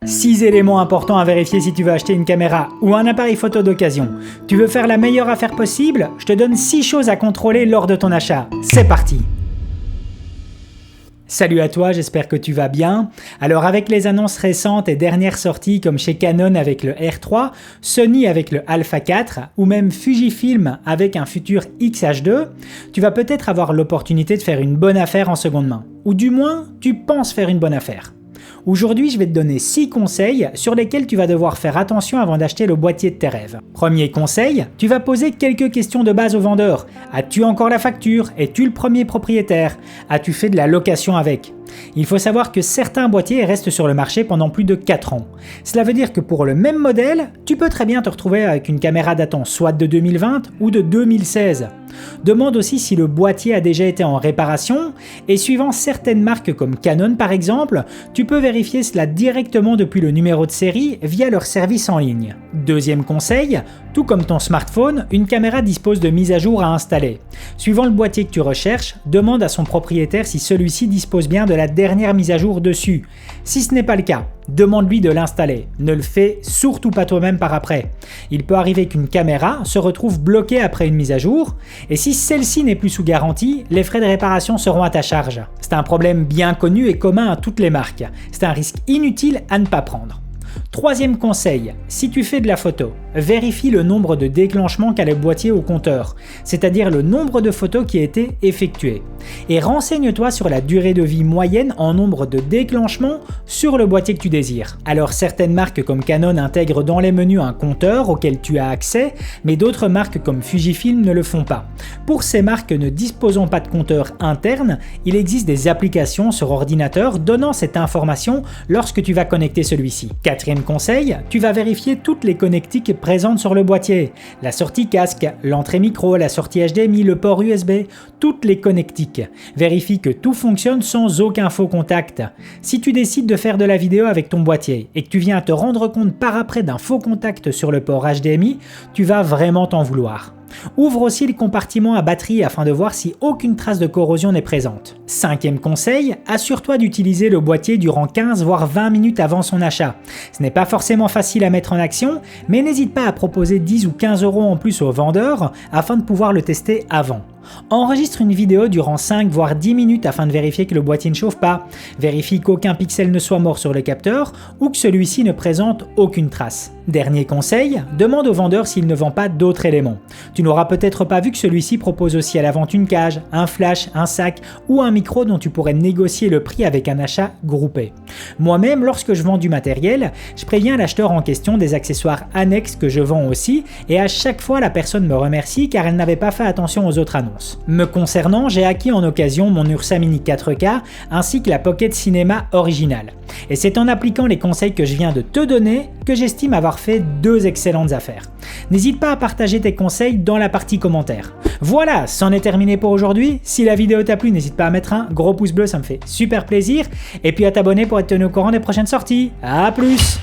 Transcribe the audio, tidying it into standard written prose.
6 éléments importants à vérifier si tu veux acheter une caméra ou un appareil photo d'occasion. Tu veux faire la meilleure affaire possible? Je te donne 6 choses à contrôler lors de ton achat. C'est parti! Salut à toi, j'espère que tu vas bien. Alors avec les annonces récentes et dernières sorties comme chez Canon avec le R3, Sony avec le Alpha 4 ou même Fujifilm avec un futur X-H2, tu vas peut-être avoir l'opportunité de faire une bonne affaire en seconde main. Ou du moins, tu penses faire une bonne affaire. Aujourd'hui, je vais te donner 6 conseils sur lesquels tu vas devoir faire attention avant d'acheter le boîtier de tes rêves. Premier conseil, tu vas poser quelques questions de base au vendeur. As-tu encore la facture? Es-tu le premier propriétaire? As-tu fait de la location avec? Il faut savoir que certains boîtiers restent sur le marché pendant plus de 4 ans. Cela veut dire que pour le même modèle, tu peux très bien te retrouver avec une caméra datant soit de 2020 ou de 2016. Demande aussi si le boîtier a déjà été en réparation et suivant certaines marques comme Canon par exemple, tu peux vérifier cela directement depuis le numéro de série via leur service en ligne. Deuxième conseil, tout comme ton smartphone, une caméra dispose de mises à jour à installer. Suivant le boîtier que tu recherches, demande à son propriétaire si celui-ci dispose bien de la dernière mise à jour dessus. Si ce n'est pas le cas, demande-lui de l'installer. Ne le fais surtout pas toi-même par après. Il peut arriver qu'une caméra se retrouve bloquée après une mise à jour, et si celle-ci n'est plus sous garantie, les frais de réparation seront à ta charge. C'est un problème bien connu et commun à toutes les marques. C'est un risque inutile à ne pas prendre. Troisième conseil, si tu fais de la photo, vérifie le nombre de déclenchements qu'a le boîtier au compteur, c'est-à-dire le nombre de photos qui a été effectuées. Et renseigne-toi sur la durée de vie moyenne en nombre de déclenchements sur le boîtier que tu désires. Alors certaines marques comme Canon intègrent dans les menus un compteur auquel tu as accès, mais d'autres marques comme Fujifilm ne le font pas. Pour ces marques ne disposant pas de compteur interne, il existe des applications sur ordinateur donnant cette information lorsque tu vas connecter celui-ci. Quatrième conseil, tu vas vérifier toutes les connectiques présentes sur le boîtier. La sortie casque, l'entrée micro, la sortie HDMI, le port USB, toutes les connectiques. Vérifie que tout fonctionne sans aucun faux contact. Si tu décides de faire de la vidéo avec ton boîtier et que tu viens te rendre compte par après d'un faux contact sur le port HDMI, tu vas vraiment t'en vouloir. Ouvre aussi le compartiment à batterie afin de voir si aucune trace de corrosion n'est présente. Cinquième conseil, assure-toi d'utiliser le boîtier durant 15 voire 20 minutes avant son achat. Ce n'est pas forcément facile à mettre en action, mais n'hésite pas à proposer 10 ou 15 € en plus au vendeur afin de pouvoir le tester avant. Enregistre une vidéo durant 5 voire 10 minutes afin de vérifier que le boîtier ne chauffe pas. Vérifie qu'aucun pixel ne soit mort sur le capteur ou que celui-ci ne présente aucune trace. Dernier conseil, demande au vendeur s'il ne vend pas d'autres éléments. Tu n'auras peut-être pas vu que celui-ci propose aussi à la vente une cage, un flash, un sac ou un micro dont tu pourrais négocier le prix avec un achat groupé. Moi-même, lorsque je vends du matériel, je préviens l'acheteur en question des accessoires annexes que je vends aussi et à chaque fois la personne me remercie car elle n'avait pas fait attention aux autres annonces. Me concernant, j'ai acquis en occasion mon Ursa Mini 4K ainsi que la Pocket Cinema originale. Et c'est en appliquant les conseils que je viens de te donner que j'estime avoir fait 2 excellentes affaires. N'hésite pas à partager tes conseils dans la partie commentaires. Voilà, c'en est terminé pour aujourd'hui. Si la vidéo t'a plu, n'hésite pas à mettre un gros pouce bleu, ça me fait super plaisir. Et puis à t'abonner pour être tenu au courant des prochaines sorties. À plus!